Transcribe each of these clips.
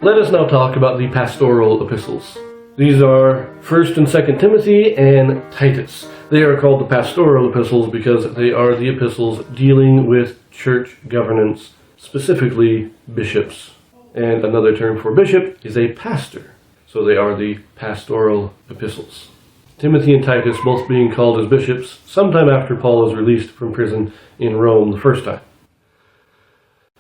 Let us now talk about the Pastoral Epistles. These are 1st and 2nd Timothy and Titus. They are called the Pastoral Epistles because they are the epistles dealing with church governance, specifically bishops. And another term for bishop is a pastor. So they are the Pastoral Epistles. Timothy and Titus both being called as bishops sometime after Paul is released from prison in Rome the first time.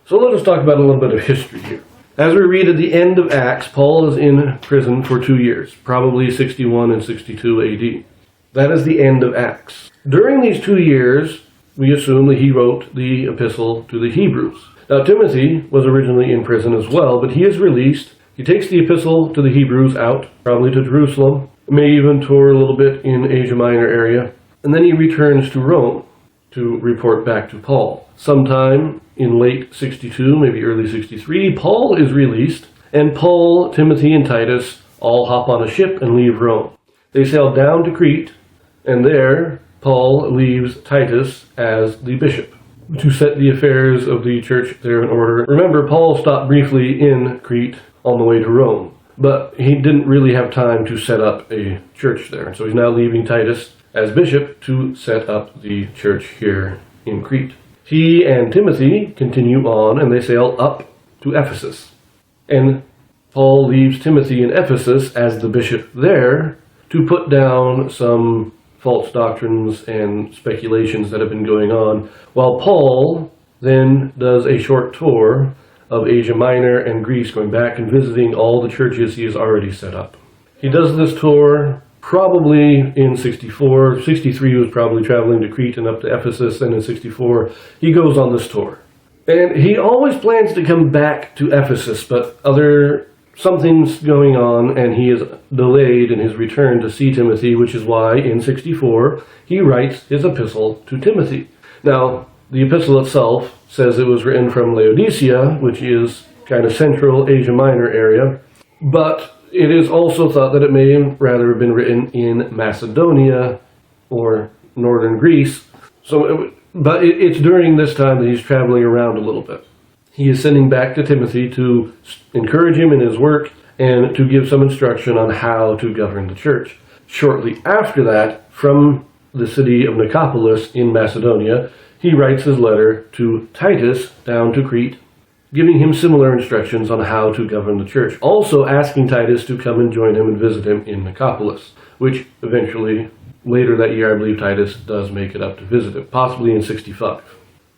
So let us talk about a little bit of history here. As we read at the end of Acts, Paul is in prison for 2 years, probably 61 and 62 AD. That is the end of Acts. During these 2 years, we assume that he wrote the epistle to the Hebrews. Now, Timothy was originally in prison as well, but he is released. He takes the epistle to the Hebrews out, probably to Jerusalem, may even tour a little bit in Asia Minor area, and then he returns to Rome to report back to Paul. Sometime in late 62, maybe early 63, Paul is released, and Paul, Timothy, and Titus all hop on a ship and leave Rome. They sail down to Crete, and there Paul leaves Titus as the bishop to set the affairs of the church there in order. Remember, Paul stopped briefly in Crete on the way to Rome, but he didn't really have time to set up a church there. So he's now leaving Titus as bishop to set up the church here in Crete. He and Timothy continue on, and they sail up to Ephesus. And Paul leaves Timothy in Ephesus as the bishop there to put down some false doctrines and speculations that have been going on, while Paul then does a short tour of Asia Minor and Greece, going back and visiting all the churches he has already set up. He does this tour probably in 64. 63 he was probably traveling to Crete and up to Ephesus, and in 64 he goes on this tour. And he always plans to come back to Ephesus, but something's going on, and he is delayed in his return to see Timothy, which is why in 64 he writes his epistle to Timothy. Now, the epistle itself says it was written from Laodicea, which is kind of central Asia Minor area, but it is also thought that it may rather have been written in Macedonia or northern Greece. But it's during this time that he's traveling around a little bit. He is sending back to Timothy to encourage him in his work and to give some instruction on how to govern the church. Shortly after that, from the city of Nicopolis in Macedonia, he writes his letter to Titus down to Crete, giving him similar instructions on how to govern the church, also asking Titus to come and join him and visit him in Nicopolis, which eventually, later that year, I believe Titus does make it up to visit him, possibly in 65.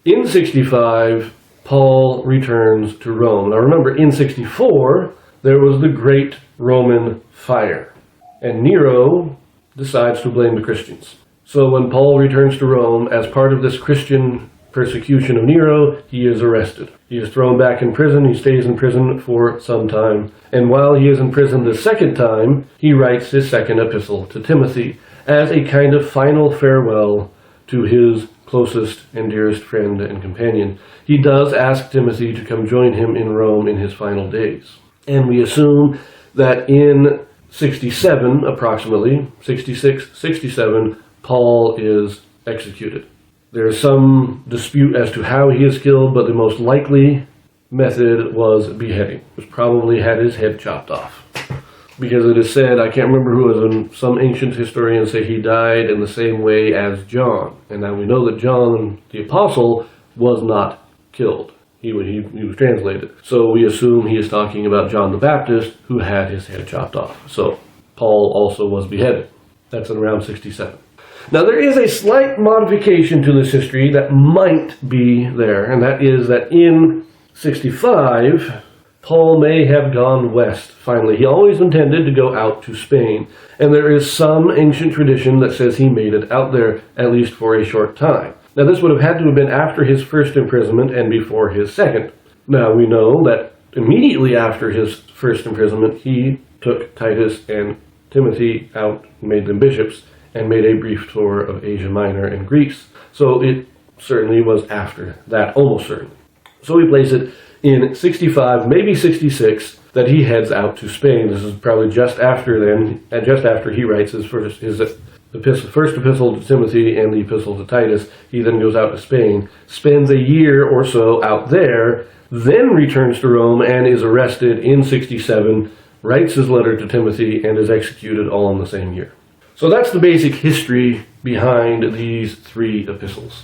In 65, Paul returns to Rome. Now remember, in 64, there was the Great Roman Fire, and Nero decides to blame the Christians. So when Paul returns to Rome, as part of this Christian persecution of Nero, he is arrested. He is thrown back in prison. He stays in prison for some time. And while he is in prison the second time, he writes his second epistle to Timothy as a kind of final farewell to his closest and dearest friend and companion. He does ask Timothy to come join him in Rome in his final days. And we assume that in 67, approximately, 66, 67, Paul is executed. There is some dispute as to how he is killed, but the most likely method was beheading. He was probably had his head chopped off. Because it is said, I can't remember who it was, some ancient historians say he died in the same way as John. And now we know that John the Apostle was not killed. He was translated. So we assume he is talking about John the Baptist, who had his head chopped off. So Paul also was beheaded. That's in around 67. Now there is a slight modification to this history that might be there, and that is that in 65, Paul may have gone west, finally. He always intended to go out to Spain, and there is some ancient tradition that says he made it out there, at least for a short time. Now this would have had to have been after his first imprisonment and before his second. Now we know that immediately after his first imprisonment, he took Titus and Timothy out, made them bishops, and made a brief tour of Asia Minor and Greece. So it certainly was after that, almost certainly. So we place it in 65, maybe 66, that he heads out to Spain. This is probably just after then, and just after he writes his first epistle to Timothy and the epistle to Titus. He then goes out to Spain, spends a year or so out there, then returns to Rome and is arrested in 67, writes his letter to Timothy, and is executed all in the same year. So that's the basic history behind these three epistles.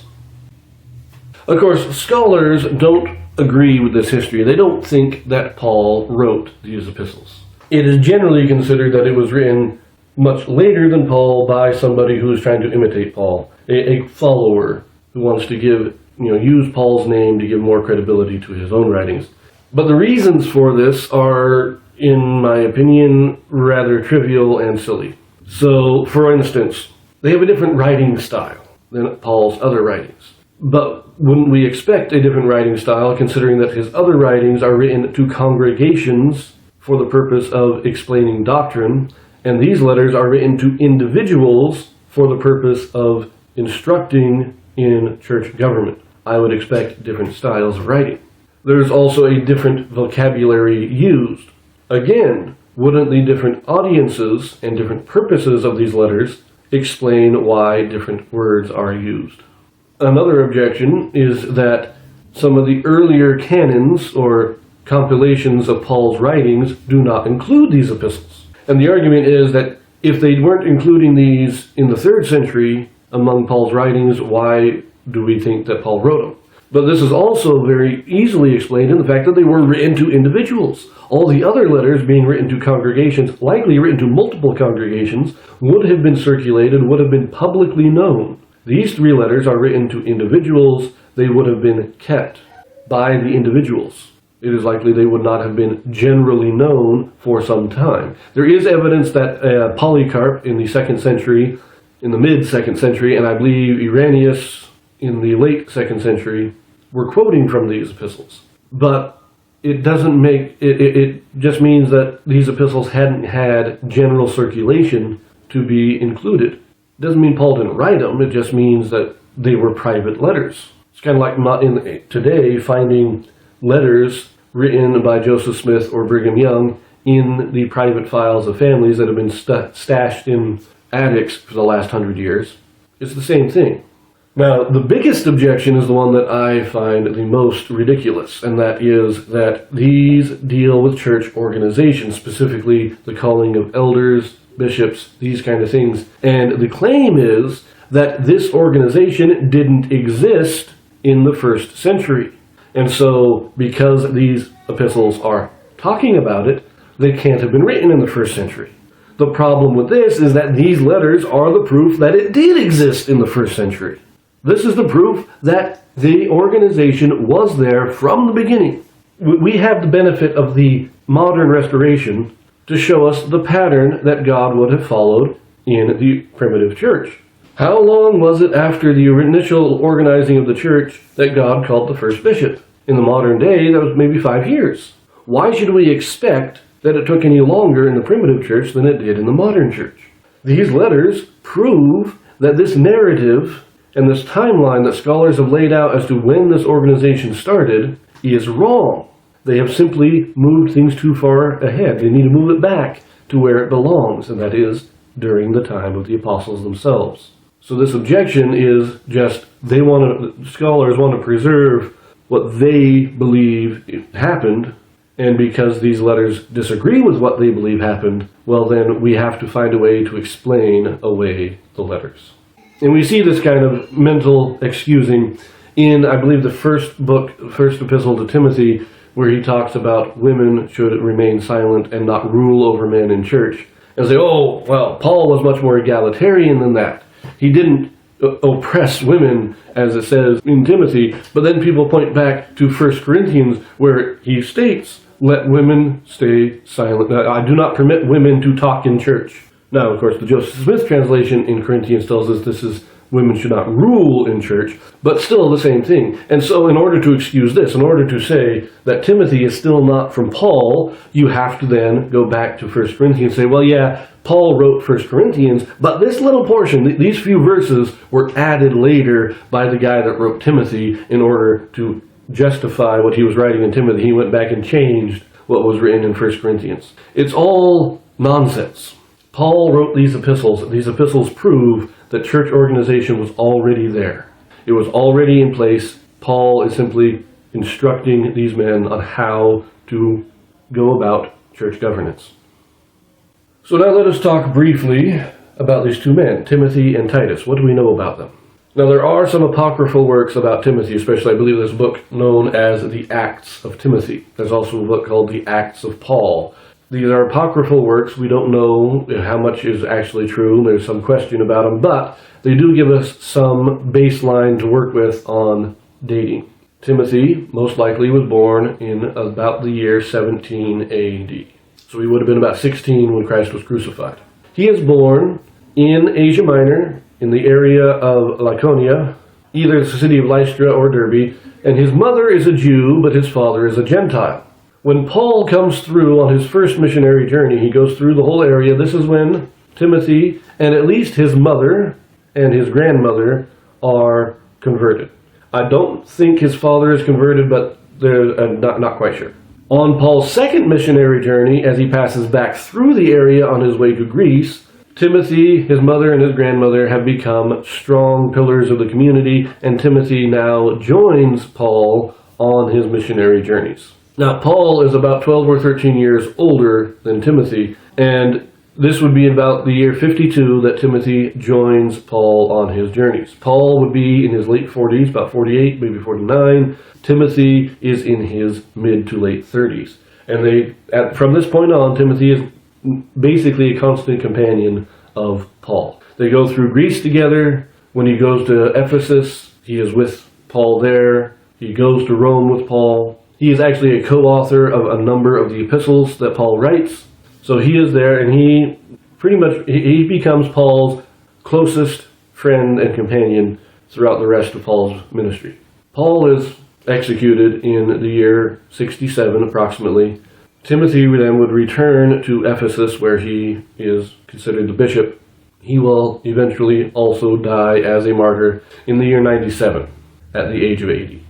Of course, scholars don't agree with this history. They don't think that Paul wrote these epistles. It is generally considered that it was written much later than Paul by somebody who is trying to imitate Paul, a follower who wants to use Paul's name to give more credibility to his own writings. But the reasons for this are, in my opinion, rather trivial and silly. So, for instance, they have a different writing style than Paul's other writings. But wouldn't we expect a different writing style, considering that his other writings are written to congregations for the purpose of explaining doctrine, and these letters are written to individuals for the purpose of instructing in church government? I would expect different styles of writing. There's also a different vocabulary used. Again, wouldn't the different audiences and different purposes of these letters explain why different words are used? Another objection is that some of the earlier canons or compilations of Paul's writings do not include these epistles. And the argument is that if they weren't including these in the 3rd century among Paul's writings, why do we think that Paul wrote them? But this is also very easily explained in the fact that they were written to individuals. All the other letters being written to congregations, likely written to multiple congregations, would have been circulated, would have been publicly known. These 3 letters are written to individuals. They would have been kept by the individuals. It is likely they would not have been generally known for some time. There is evidence that Polycarp in the 2nd century, in the mid-2nd century, and I believe Irenaeus in the late 2nd century, were quoting from these epistles. But it doesn't make, it just means that these epistles hadn't had general circulation to be included. It doesn't mean Paul didn't write them, it just means that they were private letters. It's kind of like today finding letters written by Joseph Smith or Brigham Young in the private files of families that have been stashed in attics for the last 100 years. It's the same thing. Now, the biggest objection is the one that I find the most ridiculous, and that is that these deal with church organization, specifically the calling of elders, bishops, these kind of things. And the claim is that this organization didn't exist in the 1st century. And so, because these epistles are talking about it, they can't have been written in the 1st century. The problem with this is that these letters are the proof that it did exist in the 1st century. This is the proof that the organization was there from the beginning. We have the benefit of the modern restoration to show us the pattern that God would have followed in the primitive church. How long was it after the initial organizing of the church that God called the first bishop? In the modern day, that was maybe 5 years. Why should we expect that it took any longer in the primitive church than it did in the modern church? These letters prove that this narrative and this timeline that scholars have laid out as to when this organization started is wrong. They have simply moved things too far ahead. They need to move it back to where it belongs, and that is during the time of the apostles themselves. So this objection is just scholars want to preserve what they believe happened, and because these letters disagree with what they believe happened, well then we have to find a way to explain away the letters. And we see this kind of mental excusing in, I believe, the first epistle to Timothy, where he talks about women should remain silent and not rule over men in church. And say, oh, well, Paul was much more egalitarian than that. He didn't oppress women, as it says in Timothy, but then people point back to 1 Corinthians, where he states, let women stay silent. I do not permit women to talk in church. Now, of course, the Joseph Smith translation in Corinthians tells us this is women should not rule in church, but still the same thing. And so in order to excuse this, in order to say that Timothy is still not from Paul, you have to then go back to 1 Corinthians and say, well, yeah, Paul wrote 1 Corinthians, but this little portion, these few verses, were added later by the guy that wrote Timothy in order to justify what he was writing in Timothy. He went back and changed what was written in 1 Corinthians. It's all nonsense. Paul wrote these epistles. These epistles prove that church organization was already there. It was already in place. Paul is simply instructing these men on how to go about church governance. So now let us talk briefly about these two men, Timothy and Titus. What do we know about them? Now there are some apocryphal works about Timothy, especially I believe there's a book known as the Acts of Timothy. There's also a book called the Acts of Paul. These are apocryphal works. We don't know how much is actually true. There's some question about them, but they do give us some baseline to work with on dating. Timothy most likely was born in about the year 17 AD. So he would have been about 16 when Christ was crucified. He is born in Asia Minor, in the area of Lycaonia, either the city of Lystra or Derbe, and his mother is a Jew, but his father is a Gentile. When Paul comes through on his first missionary journey, he goes through the whole area. This is when Timothy and at least his mother and his grandmother are converted. I don't think his father is converted, but they're not quite sure. On Paul's second missionary journey, as he passes back through the area on his way to Greece, Timothy, his mother, and his grandmother have become strong pillars of the community, and Timothy now joins Paul on his missionary journeys. Now, Paul is about 12 or 13 years older than Timothy, and this would be about the year 52 that Timothy joins Paul on his journeys. Paul would be in his late 40s, about 48, maybe 49. Timothy is in his mid to late 30s. And from this point on, Timothy is basically a constant companion of Paul. They go through Greece together. When he goes to Ephesus, he is with Paul there. He goes to Rome with Paul. He is actually a co-author of a number of the epistles that Paul writes. So he is there, and he becomes Paul's closest friend and companion throughout the rest of Paul's ministry. Paul is executed in the year 67 approximately. Timothy then would return to Ephesus, where he is considered the bishop. He will eventually also die as a martyr in the year 97 at the age of 80.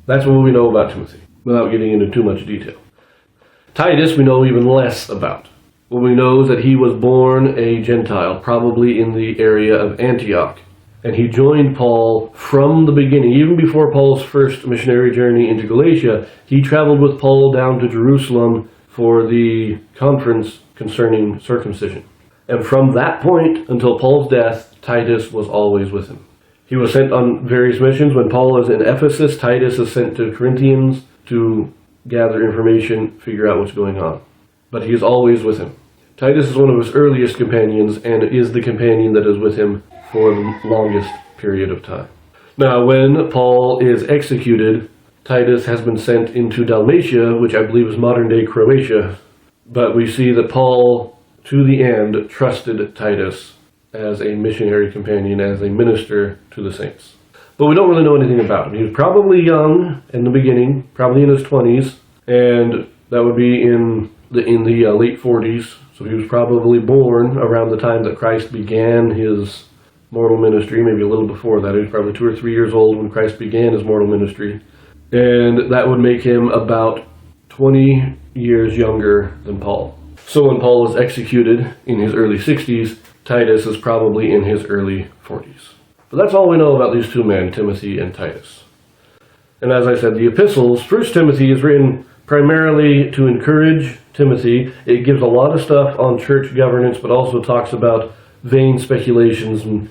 That's what we know about Timothy, without getting into too much detail. Titus we know even less about. What we know is that he was born a Gentile, probably in the area of Antioch. And he joined Paul from the beginning. Even before Paul's first missionary journey into Galatia, he traveled with Paul down to Jerusalem for the conference concerning circumcision. And from that point until Paul's death, Titus was always with him. He was sent on various missions. When Paul is in Ephesus, Titus is sent to Corinthians to gather information, figure out what's going on. But he is always with him. Titus is one of his earliest companions, and is the companion that is with him for the longest period of time. Now, when Paul is executed, Titus has been sent into Dalmatia, which I believe is modern-day Croatia. But we see that Paul, to the end, trusted Titus as a missionary companion, as a minister to the saints. But we don't really know anything about him. He was probably young in the beginning, probably in his 20s, and that would be in the late 40s. So he was probably born around the time that Christ began his mortal ministry, maybe a little before that. He was probably 2 or 3 years old when Christ began his mortal ministry. And that would make him about 20 years younger than Paul. So when Paul was executed in his early 60s, Titus is probably in his early 40s. But that's all we know about these two men, Timothy and Titus. And as I said, the epistles, 1 Timothy is written primarily to encourage Timothy. It gives a lot of stuff on church governance, but also talks about vain speculations and,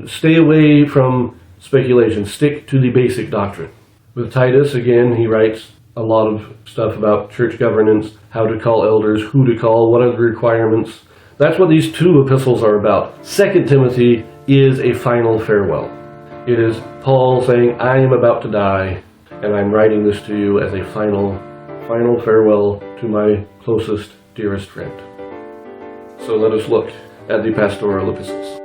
stay away from speculation. Stick to the basic doctrine. With Titus, again, he writes a lot of stuff about church governance, how to call elders, who to call, what are the requirements. That's what these two epistles are about. 2 Timothy is a final farewell. It is Paul saying, I am about to die, and I'm writing this to you as a final farewell to my closest, dearest friend. So let us look at the Pastoral Epistles.